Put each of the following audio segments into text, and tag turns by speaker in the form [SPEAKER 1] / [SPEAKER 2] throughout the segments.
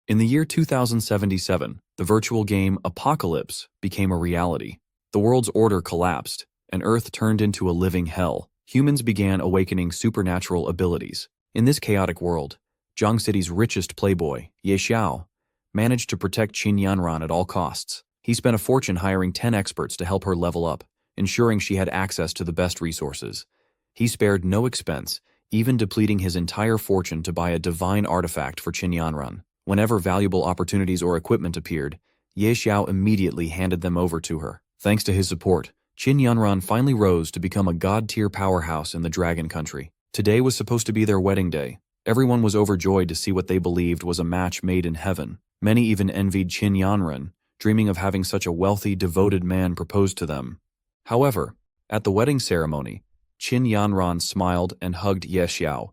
[SPEAKER 1] In the year 2077, the virtual game Apocalypse became a reality. The world's order collapsed, and Earth turned into a living hell. Humans began awakening supernatural abilities. In this chaotic world, Zhang City's richest playboy, Ye Xiao, managed to protect Qin Yanran at all costs. He spent a fortune hiring 10 experts to help her level up, ensuring she had access to the best resources. He spared no expense, even depleting his entire fortune to buy a divine artifact for Qin Yanran. Whenever valuable opportunities or equipment appeared, Ye Xiao immediately handed them over to her. Thanks to his support, Qin Yanran finally rose to become a god-tier powerhouse in the Dragon Country. Today was supposed to be their wedding day. Everyone was overjoyed to see what they believed was a match made in heaven. Many even envied Qin Yanran, dreaming of having such a wealthy, devoted man propose to them. However, at the wedding ceremony, Qin Yanran smiled and hugged Ye Xiao,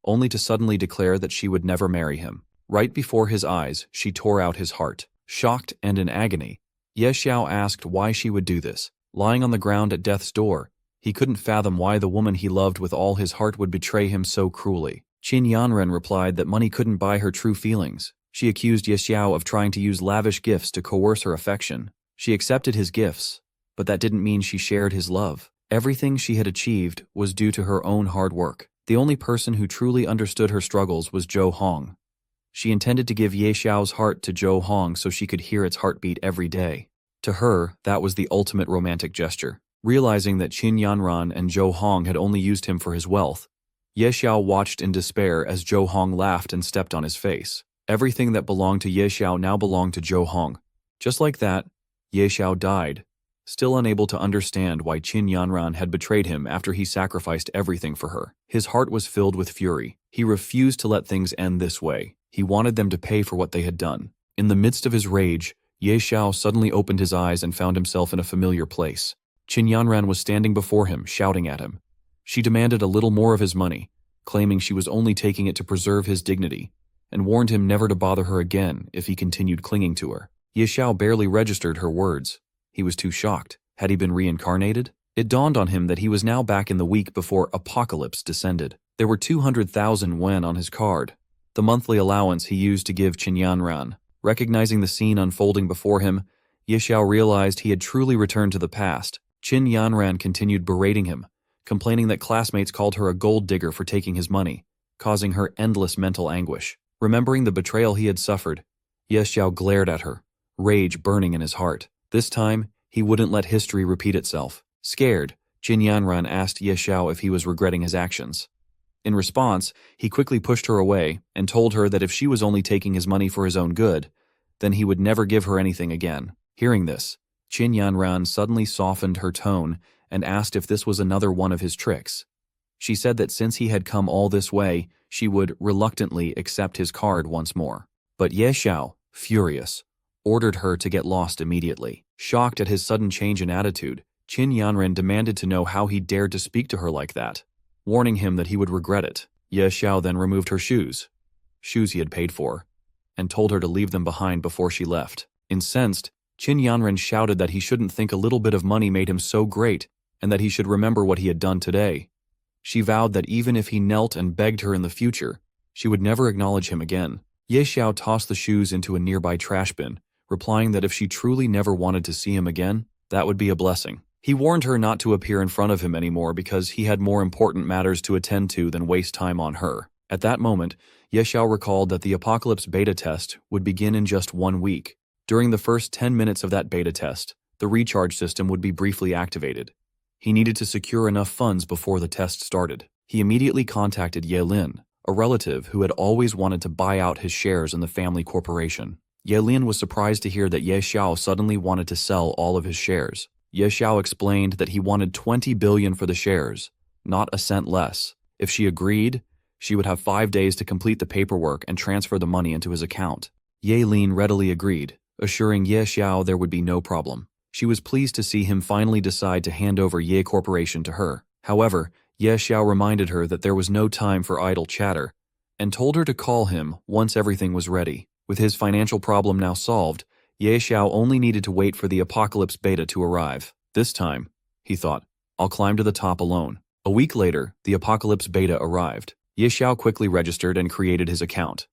[SPEAKER 1] only to suddenly declare that she would never marry him. Right before his eyes, she tore out his heart. Shocked and in agony, Ye Xiao asked why she would do this. Lying on the ground at death's door, he couldn't fathom why the woman he loved with all his heart would betray him so cruelly. Qin Yanran replied that money couldn't buy her true feelings. She accused Ye Xiao of trying to use lavish gifts to coerce her affection. She accepted his gifts, but that didn't mean she shared his love. Everything she had achieved was due to her own hard work. The only person who truly understood her struggles was Zhou Hong. She intended to give Ye Xiao's heart to Zhou Hong so she could hear its heartbeat every day. To her, that was the ultimate romantic gesture. Realizing that Qin Yanran and Zhou Hong had only used him for his wealth, Ye Xiao watched in despair as Zhou Hong laughed and stepped on his face. Everything that belonged to Ye Xiao now belonged to Zhou Hong. Just like that, Ye Xiao died, still unable to understand why Qin Yanran had betrayed him after he sacrificed everything for her. His heart was filled with fury. He refused to let things end this way. He wanted them to pay for what they had done. In the midst of his rage, Ye Xiao suddenly opened his eyes and found himself in a familiar place. Qin Yanran was standing before him, shouting at him. She demanded a little more of his money, claiming she was only taking it to preserve his dignity, and warned him never to bother her again if he continued clinging to her. Ye Xiao barely registered her words. He was too shocked. Had he been reincarnated? It dawned on him that he was now back in the week before Apocalypse descended. There were 200,000 yen on his card, the monthly allowance he used to give Qin Yanran. Recognizing the scene unfolding before him, Ye Xiao realized he had truly returned to the past. Qin Yanran continued berating him, complaining that classmates called her a gold digger for taking his money, causing her endless mental anguish. Remembering the betrayal he had suffered, Ye Xiao glared at her, rage burning in his heart. This time, he wouldn't let history repeat itself. Scared, Qin Yanran asked Ye Xiao if he was regretting his actions. In response, he quickly pushed her away and told her that if she was only taking his money for his own good, then he would never give her anything again. Hearing this, Qin Yanran suddenly softened her tone and asked if this was another one of his tricks. She said that since he had come all this way, she would reluctantly accept his card once more. But Ye Xiao, furious, ordered her to get lost immediately. Shocked at his sudden change in attitude, Qin Yanran demanded to know how he dared to speak to her like that, warning him that he would regret it. Ye Xiao then removed her shoes he had paid for, and told her to leave them behind before she left. Incensed, Qin Yanran shouted that he shouldn't think a little bit of money made him so great, and that he should remember what he had done today. She vowed that even if he knelt and begged her in the future, she would never acknowledge him again. Ye Xiao tossed the shoes into a nearby trash bin, replying that if she truly never wanted to see him again, that would be a blessing. He warned her not to appear in front of him anymore because he had more important matters to attend to than waste time on her. At that moment, Ye Xiao recalled that the Apocalypse beta test would begin in just 1 week. During the first 10 minutes of that beta test, the recharge system would be briefly activated. He needed to secure enough funds before the test started. He immediately contacted Ye Lin, a relative who had always wanted to buy out his shares in the family corporation. Ye Lin was surprised to hear that Ye Xiao suddenly wanted to sell all of his shares. Ye Xiao explained that he wanted 20 billion for the shares, not a cent less. If she agreed, she would have 5 days to complete the paperwork and transfer the money into his account. Ye Lin readily agreed, assuring Ye Xiao there would be no problem. She was pleased to see him finally decide to hand over Ye Corporation to her. However, Ye Xiao reminded her that there was no time for idle chatter, and told her to call him once everything was ready. With his financial problem now solved, Ye Xiao only needed to wait for the Apocalypse beta to arrive. This time, he thought, I'll climb to the top alone. A week later, the Apocalypse beta arrived. Ye Xiao quickly registered and created his account.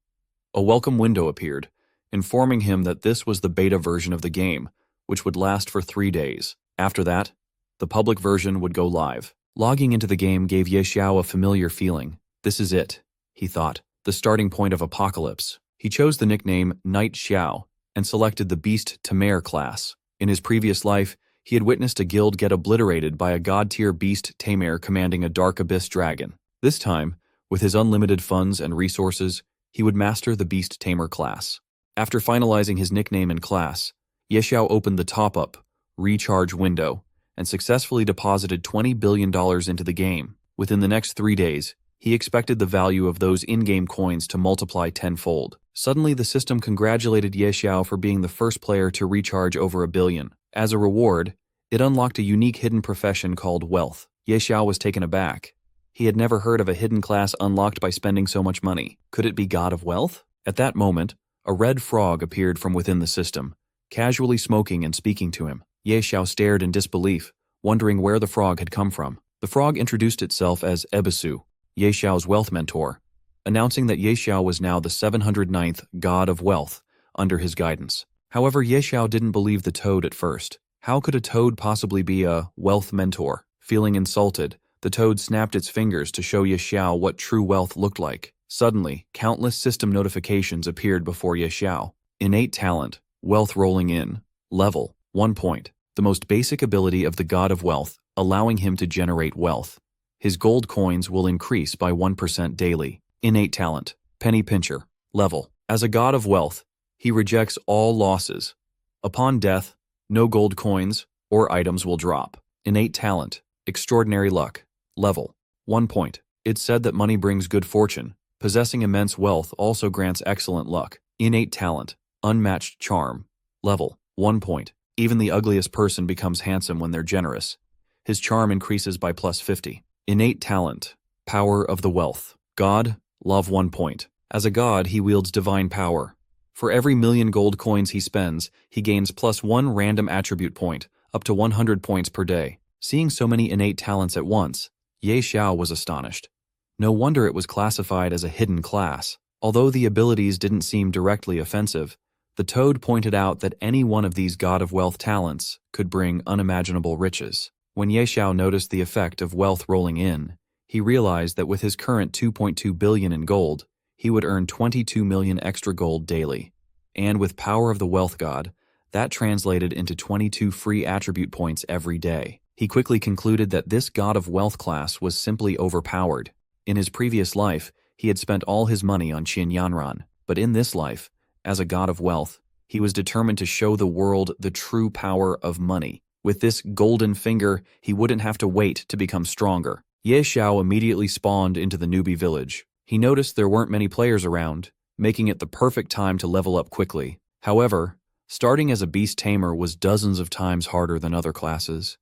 [SPEAKER 1] A welcome window appeared, informing him that this was the beta version of the game, which would last for 3 days. After that, the public version would go live. Logging into the game gave Yahello a familiar feeling. This is it, he thought, the starting point of Apocalypse. He chose the nickname Knight Xiao and selected the Beast Tamer class. In his previous life, he had witnessed a guild get obliterated by a god-tier beast tamer commanding a dark abyss dragon. This time, with his unlimited funds and resources, he would master the beast tamer class. After finalizing his nickname and class, Yahello opened the top-up, recharge window, and successfully deposited $20 billion into the game. Within the next 3 days, he expected the value of those in-game coins to multiply tenfold. Suddenly, the system congratulated Yahello for being the first player to recharge over $1 billion. As a reward, it unlocked a unique hidden profession called Wealth. Yahello was taken aback. He had never heard of a hidden class unlocked by spending so much money. Could it be God of Wealth? At that moment, a red frog appeared from within the system, casually smoking and speaking to him. Yahello stared in disbelief, wondering where the frog had come from. The frog introduced itself as Ebisu, Yahello's wealth mentor, announcing that Yahello was now the 709th God of Wealth under his guidance. However, Yahello didn't believe the toad at first. How could a toad possibly be a wealth mentor? Feeling insulted, the toad snapped its fingers to show Yahello what true wealth looked like. Suddenly, countless system notifications appeared before Yahello. Innate talent, wealth rolling in, level, 1 point. The most basic ability of the God of Wealth, allowing him to generate wealth. His gold coins will increase by 1% daily. Innate talent, penny pincher, level. As a God of Wealth, he rejects all losses. Upon death, no gold coins or items will drop. Innate talent, extraordinary luck, level, 1 point. It's said that money brings good fortune. Possessing immense wealth also grants excellent luck. Innate talent, unmatched charm, level, 1 point. Even the ugliest person becomes handsome when they're generous. His charm increases by +50. Innate talent, power of the wealth. God, love 1 point. As a god, he wields divine power. For every 1,000,000 gold coins he spends, he gains +1 random attribute point, up to 100 points per day. Seeing so many innate talents at once, Yahello was astonished. No wonder it was classified as a hidden class. Although the abilities didn't seem directly offensive, the toad pointed out that any one of these God of Wealth talents could bring unimaginable riches. When Yahello noticed the effect of wealth rolling in, he realized that with his current 2.2 billion in gold, he would earn 22 million extra gold daily. And with power of the wealth god, that translated into 22 free attribute points every day. He quickly concluded that this God of Wealth class was simply overpowered. In his previous life, he had spent all his money on Xinyanran, but in this life, as a God of Wealth, he was determined to show the world the true power of money. With this golden finger, he wouldn't have to wait to become stronger. Yahello immediately spawned into the newbie village. He noticed there weren't many players around, making it the perfect time to level up quickly. However, starting as a beast tamer was dozens of times harder than other classes.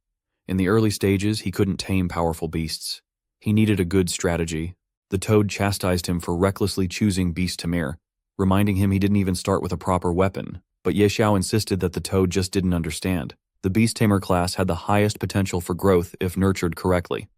[SPEAKER 1] In the early stages, he couldn't tame powerful beasts. He needed a good strategy. The toad chastised him for recklessly choosing beast tamer, reminding him he didn't even start with a proper weapon. But Yahello insisted that the toad just didn't understand. The beast tamer class had the highest potential for growth if nurtured correctly.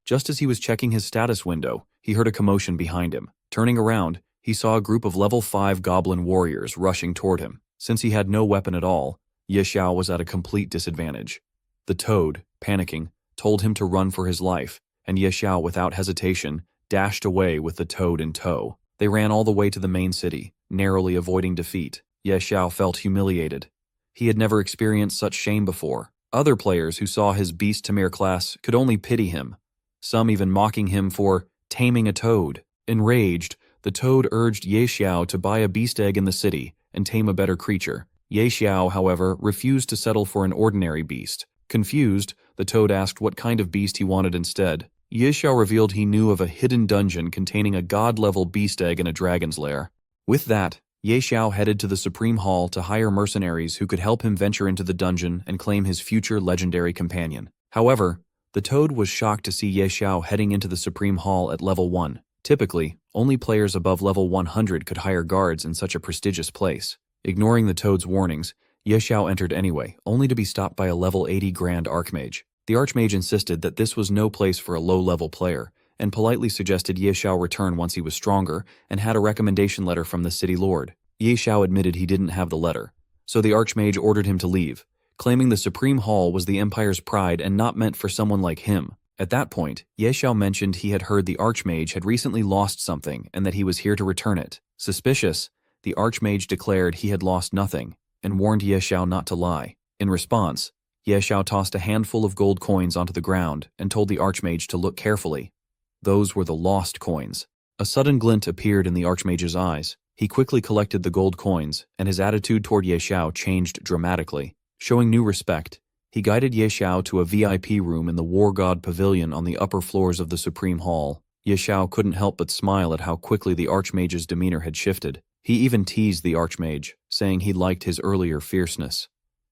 [SPEAKER 1] Just as he was checking his status window, he heard a commotion behind him. Turning around, he saw a group of level 5 goblin warriors rushing toward him. Since he had no weapon at all, Yahello was at a complete disadvantage. The toad, panicking, told him to run for his life, and Yahello, without hesitation, dashed away with the toad in tow. They ran all the way to the main city, narrowly avoiding defeat. Yahello felt humiliated. He had never experienced such shame before. Other players who saw his beast tamer class could only pity him, some even mocking him for taming a toad. Enraged, the toad urged Yahello to buy a beast egg in the city and tame a better creature. Yahello, however, refused to settle for an ordinary beast. Confused, the toad asked what kind of beast he wanted instead. Yahello revealed he knew of a hidden dungeon containing a god-level beast egg in a dragon's lair. With that, Yahello headed to the Supreme Hall to hire mercenaries who could help him venture into the dungeon and claim his future legendary companion. However, the toad was shocked to see Yahello heading into the Supreme Hall at level 1. Typically, only players above level 100 could hire guards in such a prestigious place. Ignoring the toad's warnings, Yahello entered anyway, only to be stopped by a level 80 Grand Archmage. The Archmage insisted that this was no place for a low-level player, and politely suggested Yahello return once he was stronger and had a recommendation letter from the city lord. Ye Xiao admitted he didn't have the letter, so the Archmage ordered him to leave, claiming the Supreme Hall was the Empire's pride and not meant for someone like him. At that point, Ye Xiao mentioned he had heard the Archmage had recently lost something and that he was here to return it. Suspicious, the Archmage declared he had lost nothing and warned Ye Xiao not to lie. In response, Ye Xiao tossed a handful of gold coins onto the ground and told the Archmage to look carefully. Those were the lost coins. A sudden glint appeared in the Archmage's eyes. He quickly collected the gold coins, and his attitude toward Ye Xiao changed dramatically. Showing new respect, he guided Ye Xiao to a VIP room in the War God Pavilion on the upper floors of the Supreme Hall. Ye Xiao couldn't help but smile at how quickly the Archmage's demeanor had shifted. He even teased the Archmage, saying he liked his earlier fierceness.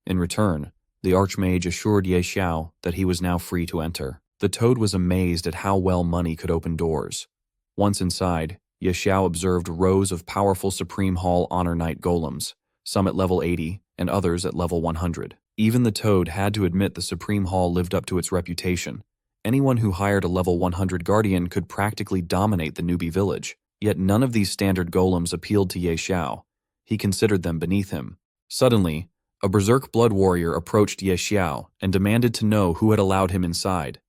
[SPEAKER 1] In return, the Archmage assured Ye Xiao that he was now free to enter. The Toad was amazed at how well money could open doors. Once inside, Ye Xiao observed rows of powerful Supreme Hall Honor Knight golems, some at level 80 and others at level 100. Even the Toad had to admit the Supreme Hall lived up to its reputation. Anyone who hired a level 100 guardian could practically dominate the newbie village. Yet none of these standard golems appealed to Ye Xiao. He considered them beneath him. Suddenly, a berserk blood warrior approached Ye Xiao and demanded to know who had allowed him inside.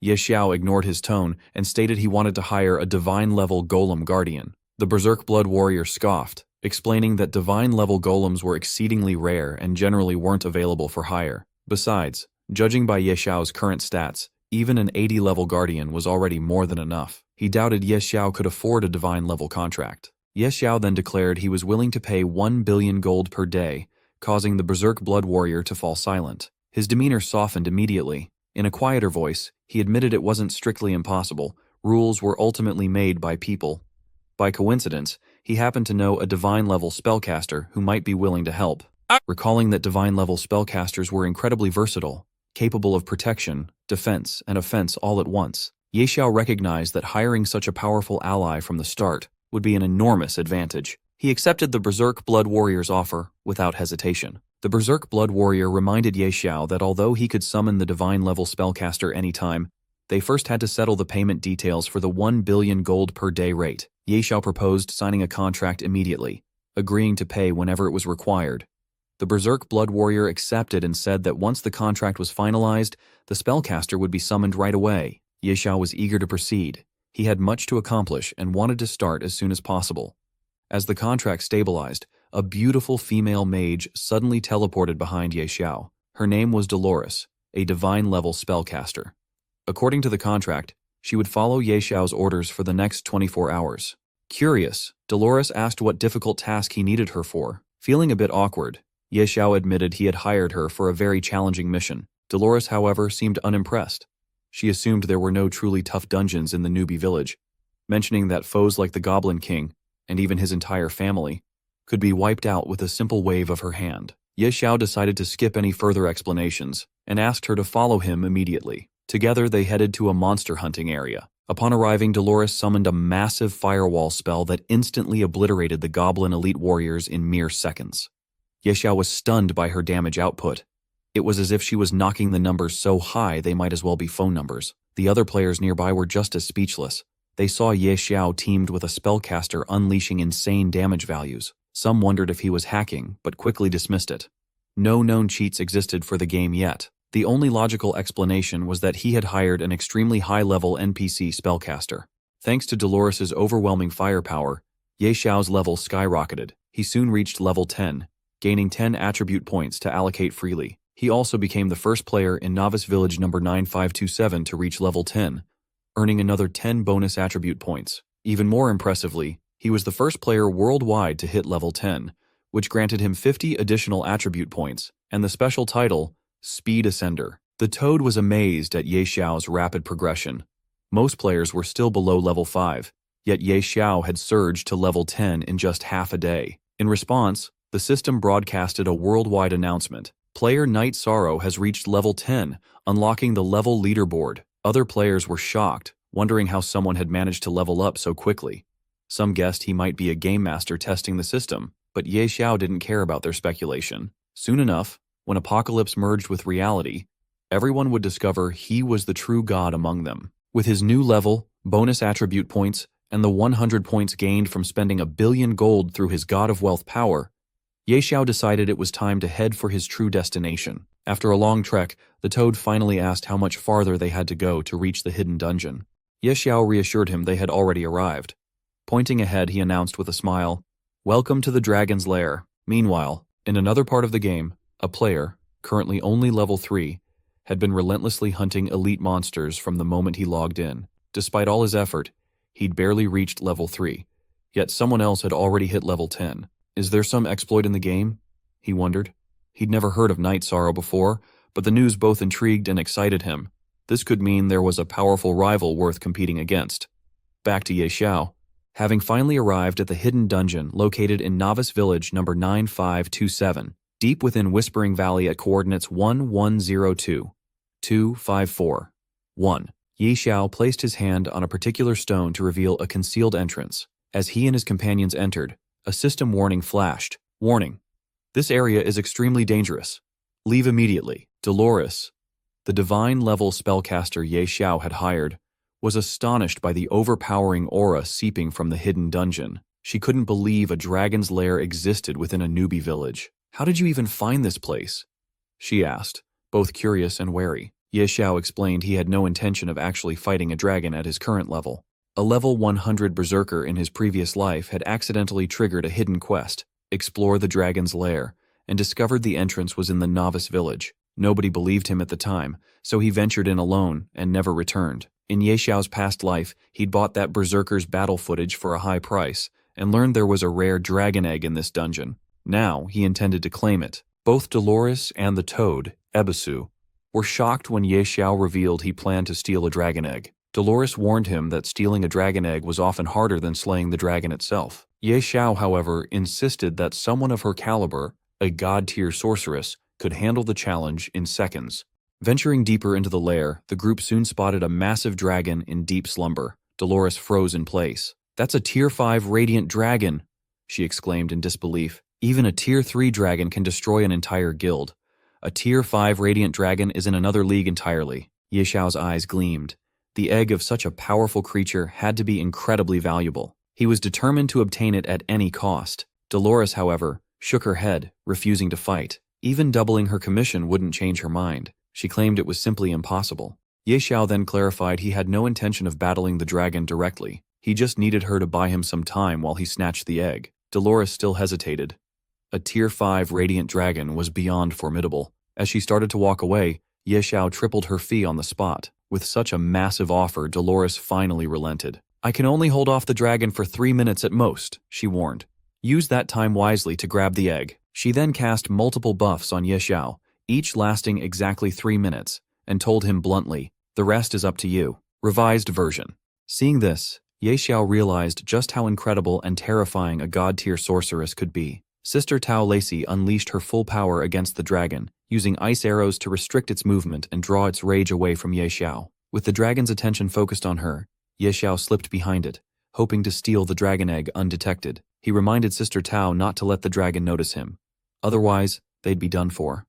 [SPEAKER 1] Ye Xiao ignored his tone and stated he wanted to hire a divine-level golem guardian. The berserk blood warrior scoffed, explaining that divine-level golems were exceedingly rare and generally weren't available for hire. Besides, judging by Ye Xiao's current stats, even an 80-level guardian was already more than enough. He doubted Ye Xiao could afford a divine-level contract. Ye Xiao then declared he was willing to pay 1 billion gold per day, causing the berserk blood warrior to fall silent. His demeanor softened immediately. In a quieter voice, he admitted it wasn't strictly impossible. Rules were ultimately made by people. By coincidence, he happened to know a divine-level spellcaster who might be willing to help. Recalling that divine-level spellcasters were incredibly versatile, capable of protection, defense, and offense all at once, Ye Xiao recognized that hiring such a powerful ally from the start would be an enormous advantage. He accepted the Berserk Blood Warrior's offer without hesitation. The Berserk Blood Warrior reminded Ye Xiao that although he could summon the divine-level spellcaster anytime, they first had to settle the payment details for the 1 billion gold per day rate. Ye Xiao proposed signing a contract immediately, agreeing to pay whenever it was required. The Berserk Blood Warrior accepted and said that once the contract was finalized, the spellcaster would be summoned right away. Ye Xiao was eager to proceed. He had much to accomplish and wanted to start as soon as possible. As the contract stabilized, a beautiful female mage suddenly teleported behind Ye Xiao. Her name was Dolores, a divine-level spellcaster. According to the contract, she would follow Ye Xiao's orders for the next 24 hours. Curious, Dolores asked what difficult task he needed her for. Feeling a bit awkward, Ye Xiao admitted he had hired her for a very challenging mission. Dolores, however, seemed unimpressed. She assumed there were no truly tough dungeons in the newbie village, mentioning that foes like the Goblin King, and even his entire family, could be wiped out with a simple wave of her hand. Ye Xiao decided to skip any further explanations and asked her to follow him immediately. Together they headed to a monster hunting area. Upon arriving, Dolores summoned a massive firewall spell that instantly obliterated the Goblin elite warriors in mere seconds. Ye Xiao was stunned by her damage output. It was as if she was knocking the numbers so high they might as well be phone numbers. The other players nearby were just as speechless. They saw Ye Xiao teamed with a spellcaster unleashing insane damage values. Some wondered if he was hacking, but quickly dismissed it. No known cheats existed for the game yet. The only logical explanation was that he had hired an extremely high-level NPC spellcaster. Thanks to Dolores' overwhelming firepower, Ye Xiao's level skyrocketed. He soon reached level 10, gaining 10 attribute points to allocate freely. He also became the first player in Novice Village number 9527 to reach level 10, earning another 10 bonus attribute points. Even more impressively, he was the first player worldwide to hit level 10, which granted him 50 additional attribute points, and the special title, Speed Ascender. The Toad was amazed at Ye Xiao's rapid progression. Most players were still below level 5, yet Ye Xiao had surged to level 10 in just half a day. In response, the system broadcasted a worldwide announcement. Player Night Sorrow has reached level 10, unlocking the level leaderboard. Other players were shocked, wondering how someone had managed to level up so quickly. Some guessed he might be a game master testing the system, but Ye Xiao didn't care about their speculation. Soon enough, when Apocalypse merged with reality, everyone would discover he was the true god among them. With his new level, bonus attribute points, and the 100 points gained from spending 1,000,000,000 gold through his god of wealth power, Ye Xiao decided it was time to head for his true destination. After a long trek, the toad finally asked how much farther they had to go to reach the hidden dungeon. Ye Xiao reassured him they had already arrived. Pointing ahead, he announced with a smile, "Welcome to the dragon's lair." Meanwhile, in another part of the game, a player, currently only level 3, had been relentlessly hunting elite monsters from the moment he logged in. Despite all his effort, he'd barely reached level 3, yet someone else had already hit level 10. Is there some exploit in the game? He wondered. He'd never heard of Night Sorrow before, but the news both intrigued and excited him. This could mean there was a powerful rival worth competing against. Back to Ye Xiao. Having finally arrived at the hidden dungeon located in Novice Village number 9527, deep within Whispering Valley at coordinates 1102, 254, 1, Ye Xiao placed his hand on a particular stone to reveal a concealed entrance. As he and his companions entered, a system warning flashed. Warning. This area is extremely dangerous. Leave immediately. Dolores, the divine-level spellcaster Ye Xiao had hired, was astonished by the overpowering aura seeping from the hidden dungeon. She couldn't believe a dragon's lair existed within a newbie village. "How did you even find this place?" she asked, both curious and wary. Ye Xiao explained he had no intention of actually fighting a dragon at his current level. A level 100 berserker in his previous life had accidentally triggered a hidden quest, explore the dragon's lair, and discovered the entrance was in the novice village. Nobody believed him at the time, so he ventured in alone and never returned. In Ye Xiao's past life, he'd bought that berserker's battle footage for a high price and learned there was a rare dragon egg in this dungeon. Now he intended to claim it. Both Dolores and the toad, Ebisu, were shocked when Ye Xiao revealed he planned to steal a dragon egg. Dolores warned him that stealing a dragon egg was often harder than slaying the dragon itself. Ye Xiao, however, insisted that someone of her caliber, a god-tier sorceress, could handle the challenge in seconds. Venturing deeper into the lair, the group soon spotted a massive dragon in deep slumber. Dolores froze in place. "That's a Tier 5 radiant dragon," she exclaimed in disbelief. "Even a Tier 3 dragon can destroy an entire guild. A Tier 5 radiant dragon is in another league entirely." Ye Xiao's eyes gleamed. The egg of such a powerful creature had to be incredibly valuable. He was determined to obtain it at any cost. Dolores, however, shook her head, refusing to fight. Even doubling her commission wouldn't change her mind. She claimed it was simply impossible. Ye Xiao then clarified he had no intention of battling the dragon directly. He just needed her to buy him some time while he snatched the egg. Dolores still hesitated. A Tier 5 radiant dragon was beyond formidable. As she started to walk away, Ye Xiao tripled her fee on the spot. With such a massive offer, Dolores finally relented. "I can only hold off the dragon for 3 minutes at most," she warned. "Use that time wisely to grab the egg." She then cast multiple buffs on Ye Xiao, each lasting exactly 3 minutes, and told him bluntly, "The rest is up to you." Revised version. Seeing this, Ye Xiao realized just how incredible and terrifying a god-tier sorceress could be. Sister Tao Lacey unleashed her full power against the dragon, using ice arrows to restrict its movement and draw its rage away from Ye Xiao. With the dragon's attention focused on her, Ye Xiao slipped behind it, hoping to steal the dragon egg undetected. He reminded Sister Tao not to let the dragon notice him. Otherwise, they'd be done for.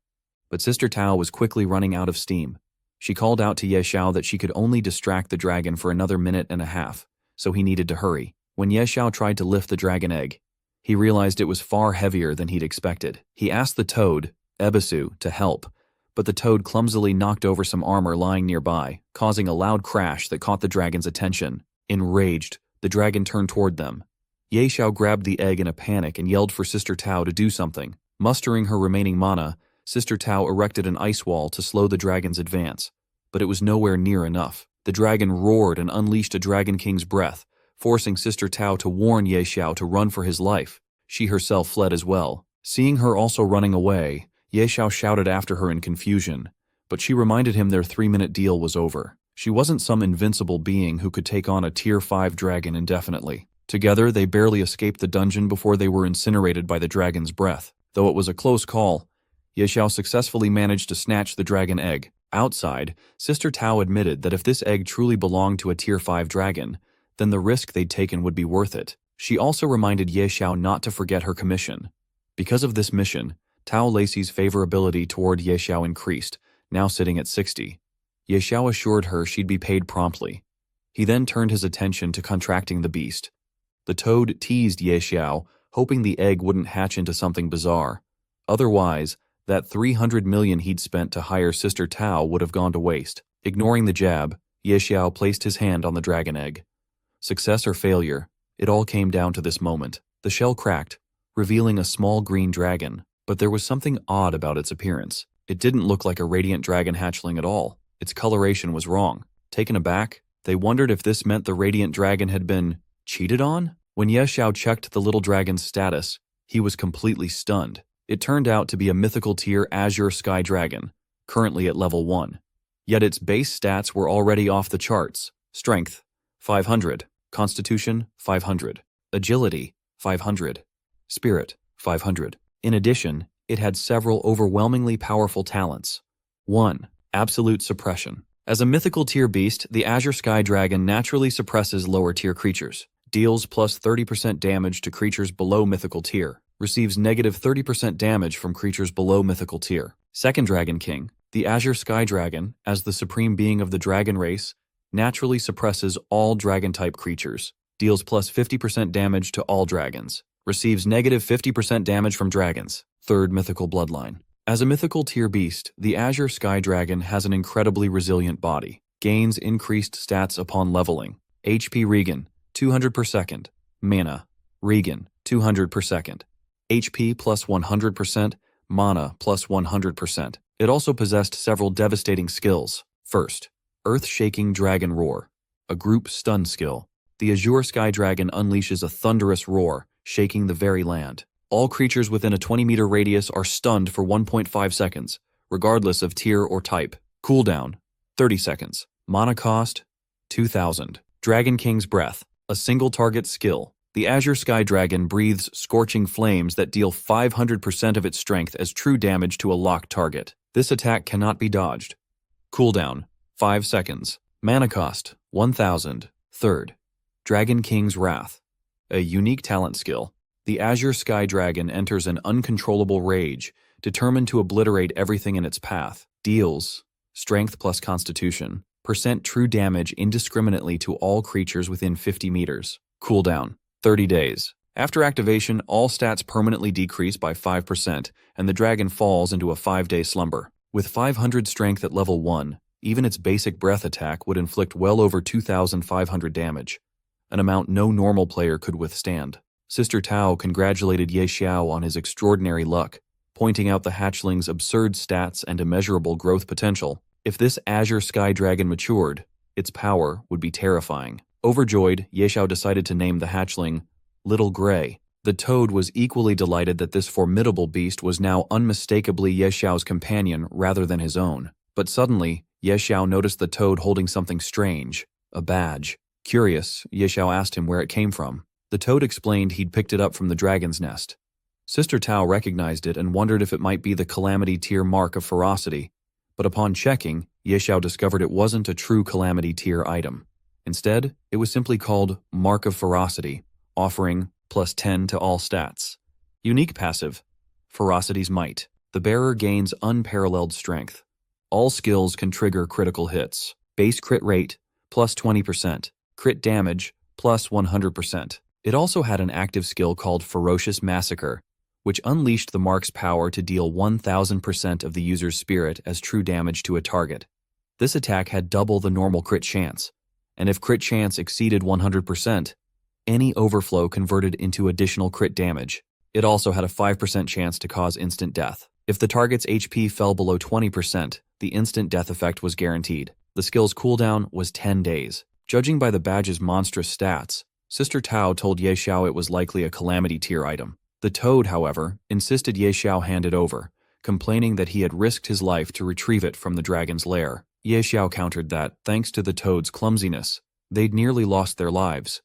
[SPEAKER 1] But Sister Tao was quickly running out of steam. She called out to Ye Xiao that she could only distract the dragon for another minute and a half, so he needed to hurry. When Ye Xiao tried to lift the dragon egg, he realized it was far heavier than he'd expected. He asked the toad, Ebisu, to help, but the toad clumsily knocked over some armor lying nearby, causing a loud crash that caught the dragon's attention. Enraged, the dragon turned toward them. Ye Xiao grabbed the egg in a panic and yelled for Sister Tao to do something. Mustering her remaining mana, Sister Tao erected an ice wall to slow the dragon's advance, but it was nowhere near enough. The dragon roared and unleashed a Dragon King's breath, forcing Sister Tao to warn Ye Xiao to run for his life. She herself fled as well. Seeing her also running away, Ye Xiao shouted after her in confusion, but she reminded him their 3-minute deal was over. She wasn't some invincible being who could take on a Tier 5 dragon indefinitely. Together, they barely escaped the dungeon before they were incinerated by the dragon's breath. Though it was a close call, Ye Xiao successfully managed to snatch the dragon egg. Outside, Sister Tao admitted that if this egg truly belonged to a Tier 5 dragon, then the risk they'd taken would be worth it. She also reminded Ye Xiao not to forget her commission. Because of this mission, Tao Lacey's favorability toward Ye Xiao increased, now sitting at 60. Ye Xiao assured her she'd be paid promptly. He then turned his attention to contracting the beast. The toad teased Ye Xiao, hoping the egg wouldn't hatch into something bizarre. Otherwise, that 300 million he'd spent to hire Sister Tao would have gone to waste. Ignoring the jab, Ye Xiao placed his hand on the dragon egg. Success or failure, it all came down to this moment. The shell cracked, revealing a small green dragon, but there was something odd about its appearance. It didn't look like a radiant dragon hatchling at all. Its coloration was wrong. Taken aback, they wondered if this meant the radiant dragon had been cheated on? When Ye Xiao checked the little dragon's status, he was completely stunned. It turned out to be a mythical tier Azure Sky Dragon, currently at level 1. Yet its base stats were already off the charts. Strength, 500. Constitution, 500. Agility, 500. Spirit, 500. In addition, it had several overwhelmingly powerful talents. 1. Absolute Suppression. As a mythical tier beast, the Azure Sky Dragon naturally suppresses lower tier creatures. Deals plus 30% damage to creatures below mythical tier. Receives negative 30% damage from creatures below mythical tier. Second Dragon King. The Azure Sky Dragon, as the supreme being of the dragon race, naturally suppresses all dragon-type creatures. Deals plus 50% damage to all dragons. Receives negative 50% damage from dragons. Third Mythical Bloodline. As a mythical tier beast, the Azure Sky Dragon has an incredibly resilient body. Gains increased stats upon leveling. HP regen, 200 per second. Mana, regen, 200 per second. HP plus 100%, mana plus 100%. It also possessed several devastating skills. First, Earth-Shaking Dragon Roar, a group stun skill. The Azure Sky Dragon unleashes a thunderous roar, shaking the very land. All creatures within a 20-meter radius are stunned for 1.5 seconds, regardless of tier or type. Cooldown, 30 seconds. Mana cost, 2,000. Dragon King's Breath, a single-target skill. The Azure Sky Dragon breathes scorching flames that deal 500% of its strength as true damage to a locked target. This attack cannot be dodged. Cooldown, 5 seconds. Mana cost, 1,000. Third, Dragon King's Wrath, a unique talent skill. The Azure Sky Dragon enters an uncontrollable rage, determined to obliterate everything in its path. Deals strength plus constitution, % true damage indiscriminately to all creatures within 50 meters. Cooldown, 30 days. After activation, all stats permanently decrease by 5%, and the dragon falls into a 5-day slumber. With 500 strength at level 1, even its basic breath attack would inflict well over 2,500 damage, an amount no normal player could withstand. Sister Tao congratulated Ye Xiao on his extraordinary luck, pointing out the hatchling's absurd stats and immeasurable growth potential. If this Azure Sky Dragon matured, its power would be terrifying. Overjoyed, Ye Xiao decided to name the hatchling Little Gray. The toad was equally delighted that this formidable beast was now unmistakably Ye Xiao's companion rather than his own. But suddenly, Ye Xiao noticed the toad holding something strange, a badge. Curious, Ye Xiao asked him where it came from. The toad explained he'd picked it up from the dragon's nest. Sister Tao recognized it and wondered if it might be the Calamity tier mark of ferocity, but upon checking, Ye Xiao discovered it wasn't a true Calamity tier item. Instead, it was simply called Mark of Ferocity, offering plus 10 to all stats. Unique passive, Ferocity's Might. The bearer gains unparalleled strength. All skills can trigger critical hits. Base crit rate, plus 20%. Crit damage, plus 100%. It also had an active skill called Ferocious Massacre, which unleashed the mark's power to deal 1,000% of the user's spirit as true damage to a target. This attack had double the normal crit chance, and if crit chance exceeded 100%, any overflow converted into additional crit damage. It also had a 5% chance to cause instant death. If the target's HP fell below 20%, the instant death effect was guaranteed. The skill's cooldown was 10 days. Judging by the badge's monstrous stats, Sister Tao told Ye Xiao it was likely a Calamity tier item. The toad, however, insisted Ye Xiao hand it over, complaining that he had risked his life to retrieve it from the dragon's lair. Ye Xiao countered that, thanks to the toad's clumsiness, they'd nearly lost their lives,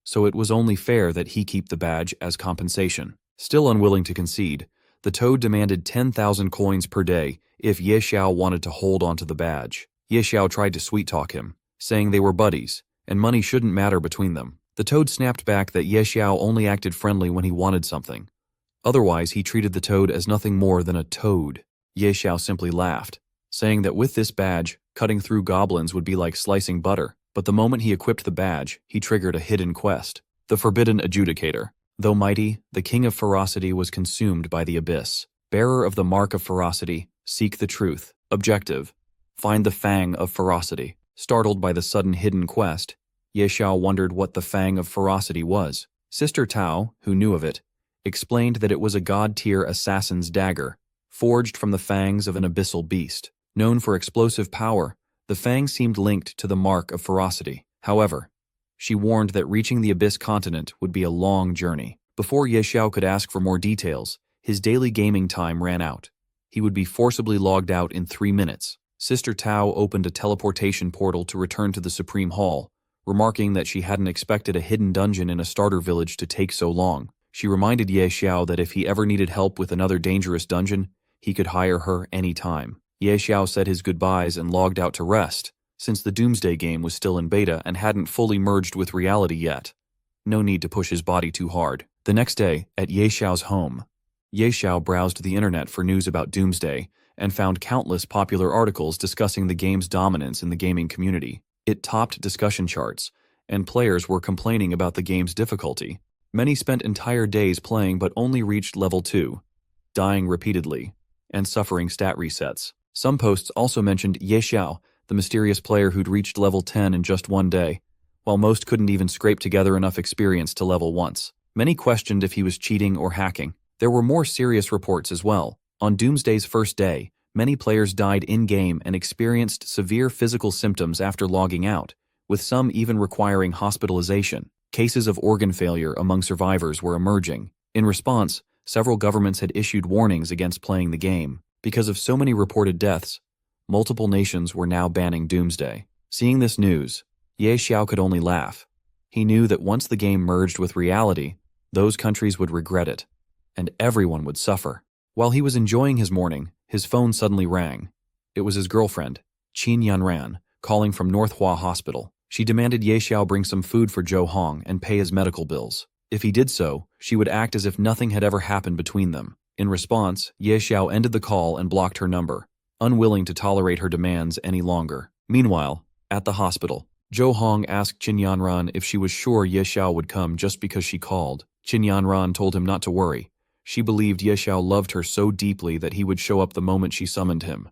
[SPEAKER 1] so it was only fair that he keep the badge as compensation. Still unwilling to concede, the toad demanded 10,000 coins per day if Ye Xiao wanted to hold onto the badge. Ye Xiao tried to sweet-talk him, saying they were buddies, and money shouldn't matter between them. The toad snapped back that Ye Xiao only acted friendly when he wanted something. Otherwise, he treated the toad as nothing more than a toad. Ye Xiao simply laughed, saying that with this badge, cutting through goblins would be like slicing butter. But the moment he equipped the badge, he triggered a hidden quest, the Forbidden Adjudicator. Though mighty, the King of Ferocity was consumed by the abyss. Bearer of the Mark of Ferocity, seek the truth. Objective: find the Fang of Ferocity. Startled by the sudden hidden quest, Ye Xiao wondered what the Fang of Ferocity was. Sister Tao, who knew of it, explained that it was a god-tier assassin's dagger, forged from the fangs of an abyssal beast. Known for explosive power, the fang seemed linked to the Mark of Ferocity. However, she warned that reaching the Abyss continent would be a long journey. Before Ye Xiao could ask for more details, his daily gaming time ran out. He would be forcibly logged out in 3 minutes. Sister Tao opened a teleportation portal to return to the Supreme Hall, remarking that she hadn't expected a hidden dungeon in a starter village to take so long. She reminded Ye Xiao that if he ever needed help with another dangerous dungeon, he could hire her any time. Ye Xiao said his goodbyes and logged out to rest, since the Doomsday game was still in beta and hadn't fully merged with reality yet. No need to push his body too hard. The next day, at Ye Xiao's home, Ye Xiao browsed the internet for news about Doomsday and found countless popular articles discussing the game's dominance in the gaming community. It topped discussion charts, and players were complaining about the game's difficulty. Many spent entire days playing but only reached level 2, dying repeatedly, and suffering stat resets. Some posts also mentioned Ye Xiao, the mysterious player who'd reached level 10 in just one day, while most couldn't even scrape together enough experience to level once. Many questioned if he was cheating or hacking. There were more serious reports as well. On Doomsday's first day, many players died in-game and experienced severe physical symptoms after logging out, with some even requiring hospitalization. Cases of organ failure among survivors were emerging. In response, several governments had issued warnings against playing the game. Because of so many reported deaths, multiple nations were now banning Doomsday. Seeing this news, Ye Xiao could only laugh. He knew that once the game merged with reality, those countries would regret it, and everyone would suffer. While he was enjoying his morning, his phone suddenly rang. It was his girlfriend, Qin Yanran, calling from Northhua Hospital. She demanded Ye Xiao bring some food for Zhou Hong and pay his medical bills. If he did so, she would act as if nothing had ever happened between them. In response, Ye Xiao ended the call and blocked her number, unwilling to tolerate her demands any longer. Meanwhile, at the hospital, Zhou Hong asked Qin Yanran if she was sure Ye Xiao would come just because she called. Qin Yanran told him not to worry. She believed Ye Xiao loved her so deeply that he would show up the moment she summoned him.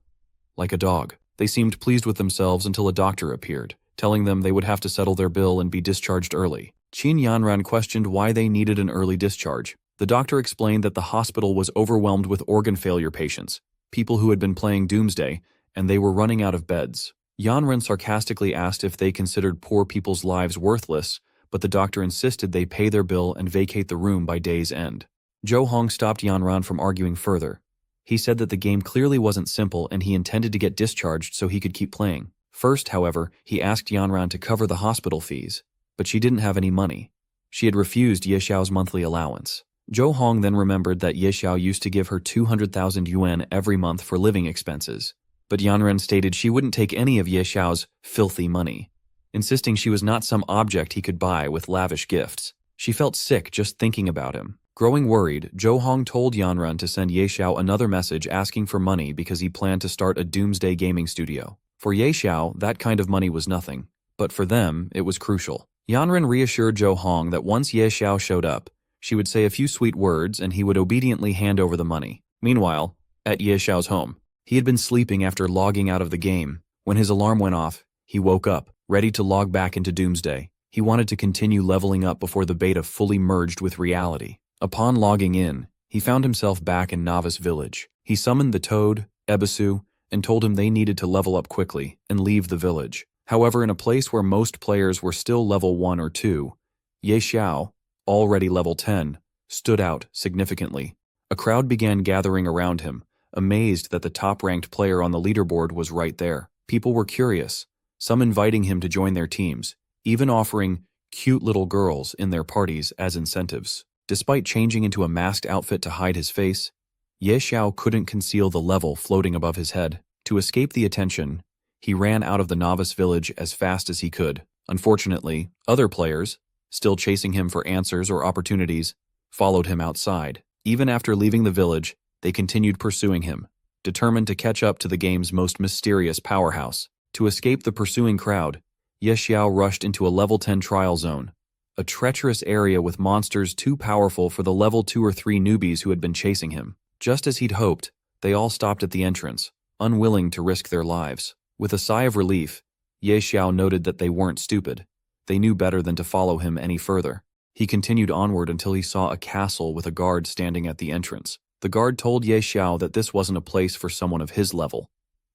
[SPEAKER 1] Like a dog. They seemed pleased with themselves until a doctor appeared, telling them they would have to settle their bill and be discharged early. Qin Yanran questioned why they needed an early discharge. The doctor explained that the hospital was overwhelmed with organ failure patients, people who had been playing Doomsday, and they were running out of beds. Yanran sarcastically asked if they considered poor people's lives worthless, but the doctor insisted they pay their bill and vacate the room by day's end. Zhou Hong stopped Yanran from arguing further. He said that the game clearly wasn't simple and he intended to get discharged so he could keep playing. First, however, he asked Yanran to cover the hospital fees, but she didn't have any money. She had refused Ye Xiao's monthly allowance. Zhou Hong then remembered that Ye Xiao used to give her 200,000 yuan every month for living expenses, but Yanran stated she wouldn't take any of Ye Xiao's filthy money, insisting she was not some object he could buy with lavish gifts. She felt sick just thinking about him. Growing worried, Zhou Hong told Yanran to send Ye Xiao another message asking for money because he planned to start a Doomsday gaming studio. For Ye Xiao, that kind of money was nothing, but for them, it was crucial. Yanran reassured Zhou Hong that once Ye Xiao showed up, she would say a few sweet words and he would obediently hand over the money. Meanwhile, at Ye Xiao's home, he had been sleeping after logging out of the game. When his alarm went off, he woke up, ready to log back into Doomsday. He wanted to continue leveling up before the beta fully merged with reality. Upon logging in, he found himself back in Novice Village. He summoned the Toad, Ebisu, and told him they needed to level up quickly and leave the village. However, in a place where most players were still level 1 or 2, Ye Xiao, already level 10, stood out significantly. A crowd began gathering around him, amazed that the top-ranked player on the leaderboard was right there. People were curious, some inviting him to join their teams, even offering cute little girls in their parties as incentives. Despite changing into a masked outfit to hide his face, Ye Xiao couldn't conceal the level floating above his head. To escape the attention, he ran out of the novice village as fast as he could. Unfortunately, other players, still chasing him for answers or opportunities, followed him outside. Even after leaving the village, they continued pursuing him, determined to catch up to the game's most mysterious powerhouse. To escape the pursuing crowd, Ye Xiao rushed into a level 10 trial zone, a treacherous area with monsters too powerful for the level 2 or 3 newbies who had been chasing him. Just as he'd hoped, they all stopped at the entrance, unwilling to risk their lives. With a sigh of relief, Ye Xiao noted that they weren't stupid. They knew better than to follow him any further. He continued onward until he saw a castle with a guard standing at the entrance. The guard told Ye Xiao that this wasn't a place for someone of his level,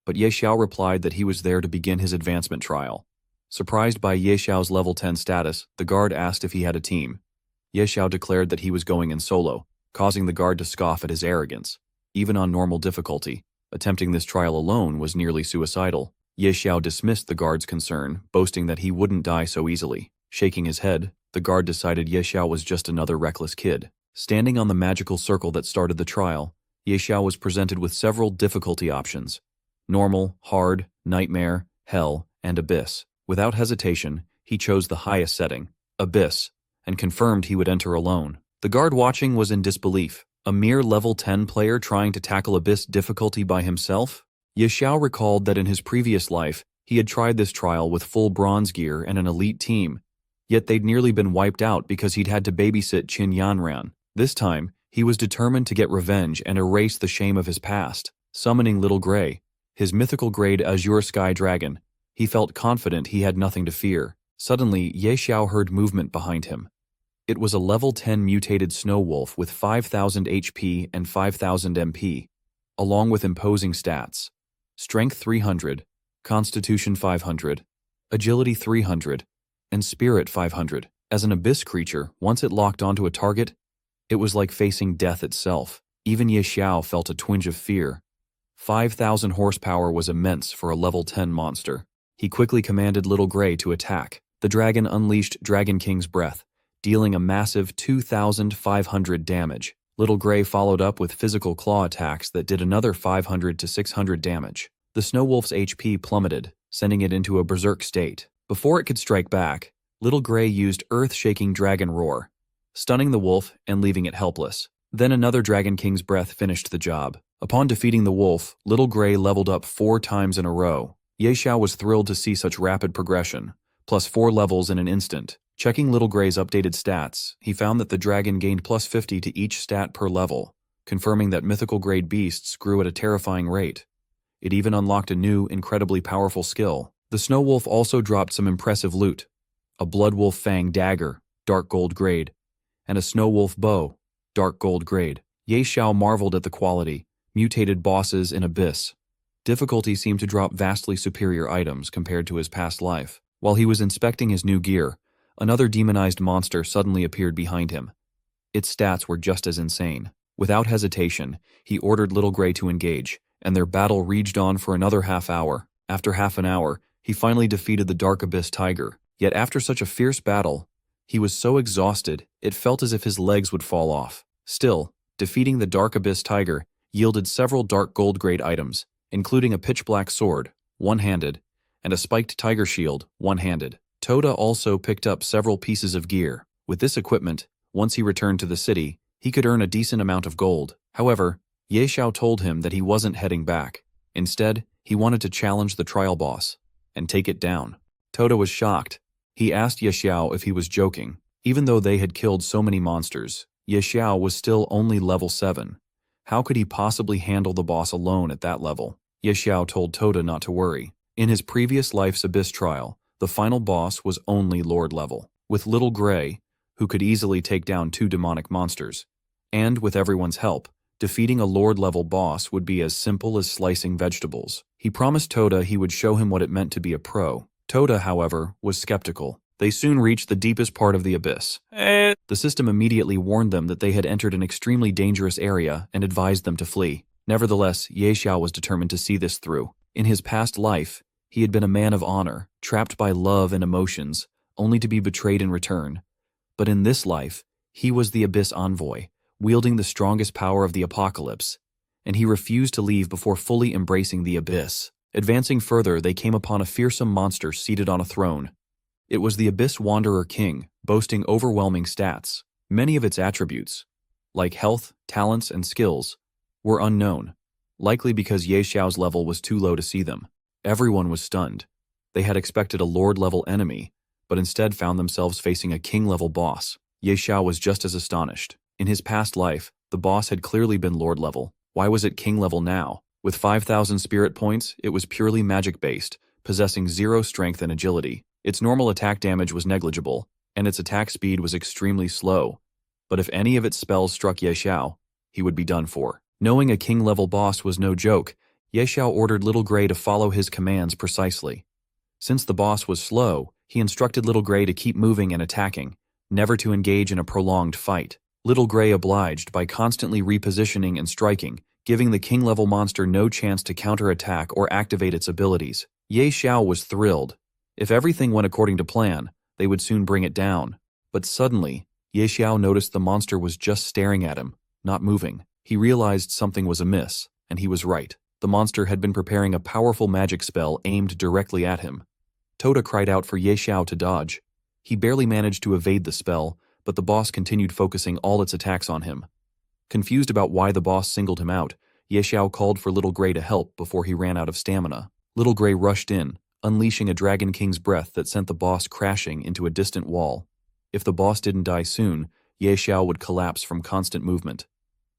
[SPEAKER 1] but Ye Xiao replied that he was there to begin his advancement trial. Surprised by Ye Xiao's level 10 status, the guard asked if he had a team. Ye Xiao declared that he was going in solo, causing the guard to scoff at his arrogance. Even on normal difficulty, attempting this trial alone was nearly suicidal. Ye Xiao dismissed the guard's concern, boasting that he wouldn't die so easily. Shaking his head, the guard decided Ye Xiao was just another reckless kid. Standing on the magical circle that started the trial, Ye Xiao was presented with several difficulty options: normal, hard, nightmare, hell, and abyss. Without hesitation, he chose the highest setting, abyss, and confirmed he would enter alone. The guard watching was in disbelief. A mere level 10 player trying to tackle abyss difficulty by himself? Ye Xiao recalled that in his previous life, he had tried this trial with full bronze gear and an elite team, yet they'd nearly been wiped out because he'd had to babysit Qin Yanran. This time, he was determined to get revenge and erase the shame of his past. Summoning Little Gray, his mythical grade Azure Sky Dragon, he felt confident he had nothing to fear. Suddenly, Ye Xiao heard movement behind him. It was a level 10 mutated snow wolf with 5,000 HP and 5,000 MP, along with imposing stats: Strength 300, Constitution 500, Agility 300, and Spirit 500. As an abyss creature, once it locked onto a target, it was like facing death itself. Even Ye Xiao felt a twinge of fear. 5,000 horsepower was immense for a level 10 monster. He quickly commanded Little Gray to attack. The dragon unleashed Dragon King's breath, dealing a massive 2,500 damage. Little Gray followed up with physical claw attacks that did another 500 to 600 damage. The Snow Wolf's HP plummeted, sending it into a berserk state. Before it could strike back, Little Gray used earth-shaking dragon roar, stunning the wolf and leaving it helpless. Then another Dragon King's breath finished the job. Upon defeating the wolf, Little Gray leveled up 4 times in a row. Ye Xiao was thrilled to see such rapid progression, plus 4 levels in an instant. Checking Little Gray's updated stats, he found that the dragon gained plus 50 to each stat per level, confirming that mythical grade beasts grew at a terrifying rate. It even unlocked a new, incredibly powerful skill. The Snow Wolf also dropped some impressive loot: a Blood Wolf Fang dagger, dark gold grade, and a Snow Wolf bow, dark gold grade. Ye Xiao marveled at the quality. Mutated bosses in Abyss. Difficulty seemed to drop vastly superior items compared to his past life. While he was inspecting his new gear, another demonized monster suddenly appeared behind him. Its stats were just as insane. Without hesitation, he ordered Little Gray to engage, and their battle raged on for another half hour. After half an hour, he finally defeated the Dark Abyss Tiger. Yet after such a fierce battle, he was so exhausted, it felt as if his legs would fall off. Still, defeating the Dark Abyss Tiger yielded several dark gold grade items, including a pitch-black sword, one-handed, and a spiked tiger shield, one-handed. Toda also picked up several pieces of gear. With this equipment, once he returned to the city, he could earn a decent amount of gold. However, Ye Xiao told him that he wasn't heading back. Instead, he wanted to challenge the trial boss and take it down. Toda was shocked. He asked Ye Xiao if he was joking. Even though they had killed so many monsters, Ye Xiao was still only level 7. How could he possibly handle the boss alone at that level? Ye Xiao told Toda not to worry. In his previous life's Abyss trial, the final boss was only Lord level. With Little Gray, who could easily take down 2 demonic monsters, and with everyone's help, defeating a Lord level boss would be as simple as slicing vegetables. He promised Toda he would show him what it meant to be a pro. Toda, however, was skeptical. They soon reached the deepest part of the abyss. The system immediately warned them that they had entered an extremely dangerous area and advised them to flee. Nevertheless, Ye Xiao was determined to see this through. In his past life, he had been a man of honor, trapped by love and emotions, only to be betrayed in return. But in this life, he was the Abyss Envoy, wielding the strongest power of the apocalypse, and he refused to leave before fully embracing the Abyss. Advancing further, they came upon a fearsome monster seated on a throne. It was the Abyss Wanderer King, boasting overwhelming stats. Many of its attributes, like health, talents, and skills, were unknown, likely because Ye Xiao's level was too low to see them. Everyone was stunned. They had expected a lord-level enemy, but instead found themselves facing a king-level boss. Ye Xiao was just as astonished. In his past life, the boss had clearly been lord-level. Why was it king-level now? With 5,000 spirit points, it was purely magic-based, possessing 0 strength and agility. Its normal attack damage was negligible, and its attack speed was extremely slow. But if any of its spells struck Ye Xiao, he would be done for. Knowing a king-level boss was no joke, Ye Xiao ordered Little Gray to follow his commands precisely. Since the boss was slow, he instructed Little Gray to keep moving and attacking, never to engage in a prolonged fight. Little Gray obliged by constantly repositioning and striking, giving the king-level monster no chance to counterattack or activate its abilities. Ye Xiao was thrilled. If everything went according to plan, they would soon bring it down. But suddenly, Ye Xiao noticed the monster was just staring at him, not moving. He realized something was amiss, and he was right. The monster had been preparing a powerful magic spell aimed directly at him. Toda cried out for Ye Xiao to dodge. He barely managed to evade the spell, but the boss continued focusing all its attacks on him. Confused about why the boss singled him out, Ye Xiao called for Little Gray to help before he ran out of stamina. Little Gray rushed in, unleashing a Dragon King's breath that sent the boss crashing into a distant wall. If the boss didn't die soon, Ye Xiao would collapse from constant movement.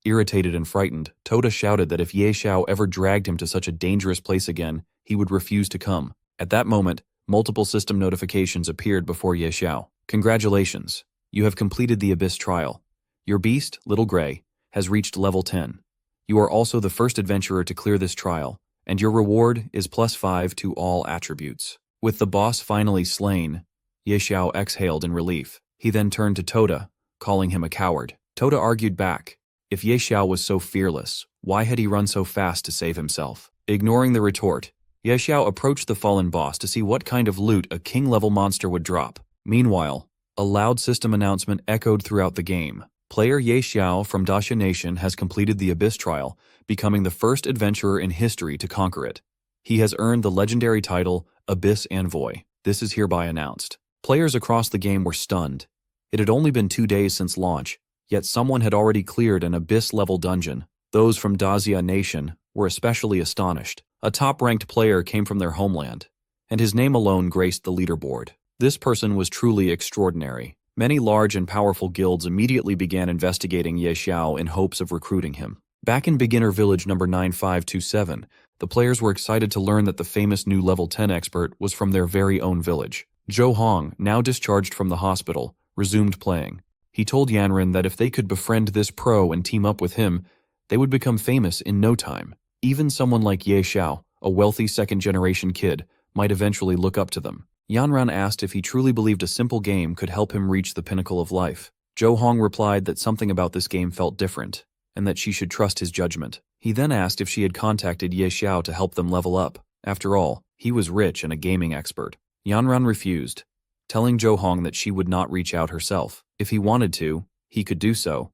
[SPEAKER 1] Irritated and frightened, Toda shouted that if Ye Xiao ever dragged him to such a dangerous place again, he would refuse to come. At that moment, multiple system notifications appeared before Ye Xiao. Congratulations, you have completed the Abyss trial. Your beast, Little Gray, has reached level 10. You are also the first adventurer to clear this trial, and your reward is +5 to all attributes. With the boss finally slain, Ye Xiao exhaled in relief. He then turned to Toda, calling him a coward. Toda argued back. If Ye Xiao was so fearless, why had he run so fast to save himself? Ignoring the retort, Ye Xiao approached the fallen boss to see what kind of loot a king-level monster would drop. Meanwhile, a loud system announcement echoed throughout the game. Player Ye Xiao from Daxia Nation has completed the Abyss trial, becoming the first adventurer in history to conquer it. He has earned the legendary title Abyss Envoy. This is hereby announced. Players across the game were stunned. It had only been 2 days since launch, yet someone had already cleared an Abyss-level dungeon. Those from Daxia Nation were especially astonished. A top-ranked player came from their homeland, and his name alone graced the leaderboard. This person was truly extraordinary. Many large and powerful guilds immediately began investigating Ye Xiao in hopes of recruiting him. Back in Beginner Village number 9527, the players were excited to learn that the famous new level 10 expert was from their very own village. Zhou Hong, now discharged from the hospital, resumed playing. He told Yanren that if they could befriend this pro and team up with him, they would become famous in no time. Even someone like Ye Xiao, a wealthy second-generation kid, might eventually look up to them. Yanran asked if he truly believed a simple game could help him reach the pinnacle of life. Zhou Hong replied that something about this game felt different, and that she should trust his judgment. He then asked if she had contacted Ye Xiao to help them level up. After all, he was rich and a gaming expert. Yanran refused, telling Zhou Hong that she would not reach out herself. If he wanted to, he could do so,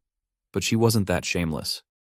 [SPEAKER 1] but she wasn't that shameless.